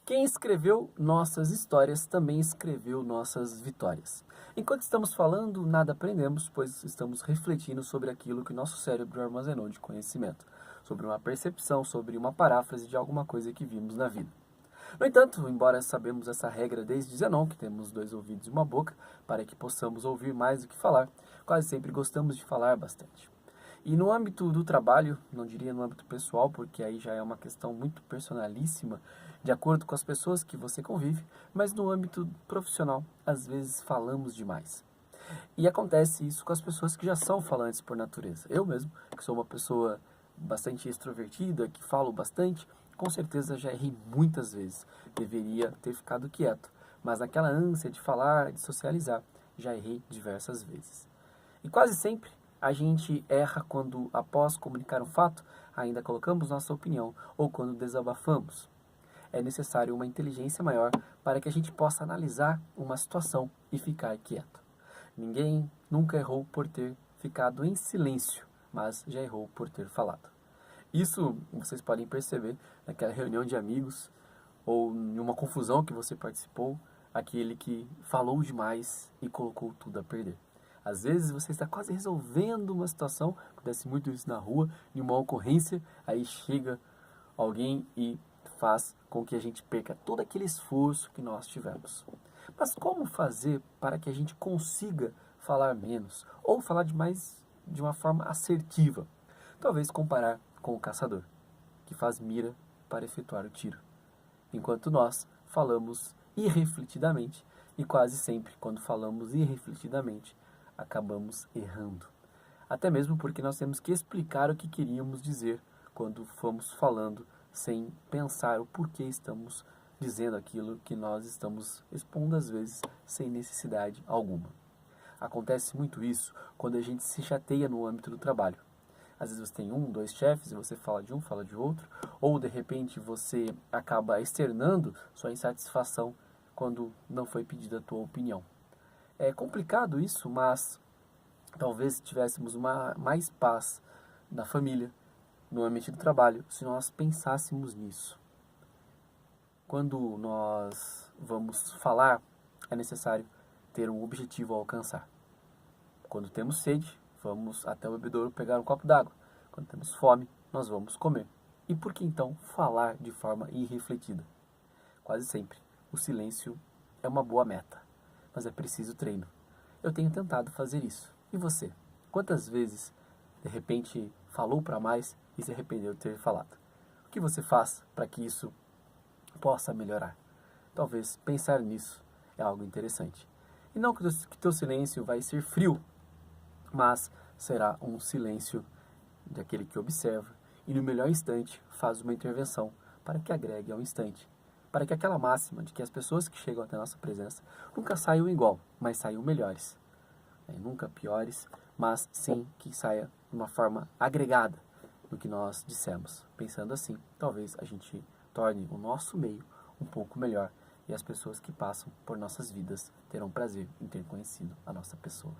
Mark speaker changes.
Speaker 1: Quem escreveu nossas histórias também escreveu nossas vitórias. Enquanto estamos falando, nada aprendemos, pois estamos refletindo sobre aquilo que nosso cérebro armazenou de conhecimento, sobre uma percepção, sobre uma paráfrase de alguma coisa que vimos na vida. No entanto, embora sabemos essa regra desde Zenon, que temos 2 ouvidos e uma boca, para que possamos ouvir mais do que falar, quase sempre gostamos de falar bastante. E no âmbito do trabalho, não diria no âmbito pessoal, porque aí já é uma questão muito personalíssima, de acordo com as pessoas que você convive, mas no âmbito profissional, às vezes falamos demais. E acontece isso com as pessoas que já são falantes por natureza. Eu mesmo, que sou uma pessoa bastante extrovertida, que falo bastante, com certeza já errei muitas vezes. Deveria ter ficado quieto, mas naquela ânsia de falar, de socializar, já errei diversas vezes. E quase sempre a gente erra quando, após comunicar um fato, ainda colocamos nossa opinião ou quando desabafamos. É necessário uma inteligência maior para que a gente possa analisar uma situação e ficar quieto. Ninguém nunca errou por ter ficado em silêncio, mas já errou por ter falado. Isso vocês podem perceber naquela reunião de amigos ou em uma confusão que você participou, aquele que falou demais e colocou tudo a perder. Às vezes você está quase resolvendo uma situação, acontece muito isso na rua, em uma ocorrência, aí chega alguém e faz com que a gente perca todo aquele esforço que nós tivemos. Mas como fazer para que a gente consiga falar menos ou falar de uma forma assertiva? Talvez comparar com o caçador, que faz mira para efetuar o tiro, enquanto nós falamos irrefletidamente e quase sempre, quando falamos irrefletidamente, acabamos errando. Até mesmo porque nós temos que explicar o que queríamos dizer quando fomos falando sem pensar o porquê estamos dizendo aquilo que nós estamos expondo às vezes sem necessidade alguma. Acontece muito isso quando a gente se chateia no âmbito do trabalho. Às vezes você tem 1, 2 chefes e você fala de um, fala de outro, ou de repente você acaba externando sua insatisfação quando não foi pedida a tua opinião. É complicado isso, mas talvez tivéssemos mais paz na família, no ambiente do trabalho, se nós pensássemos nisso. Quando nós vamos falar, é necessário ter um objetivo a alcançar. Quando temos sede, vamos até o bebedouro pegar um copo d'água. Quando temos fome, nós vamos comer. E por que então falar de forma irrefletida? Quase sempre, o silêncio é uma boa meta, mas é preciso treino. Eu tenho tentado fazer isso. E você? Quantas vezes, de repente, falou para mais e se arrependeu de ter falado? O que você faz para que isso possa melhorar? Talvez pensar nisso é algo interessante. E não que teu silêncio vai ser frio, mas será um silêncio daquele que observa e no melhor instante faz uma intervenção para que agregue ao instante. Para que aquela máxima de que as pessoas que chegam até a nossa presença nunca saiam igual, mas saiam melhores. Nunca piores, mas sim que saia de uma forma agregada do que nós dissemos. Pensando assim, talvez a gente torne o nosso meio um pouco melhor e as pessoas que passam por nossas vidas terão prazer em ter conhecido a nossa pessoa.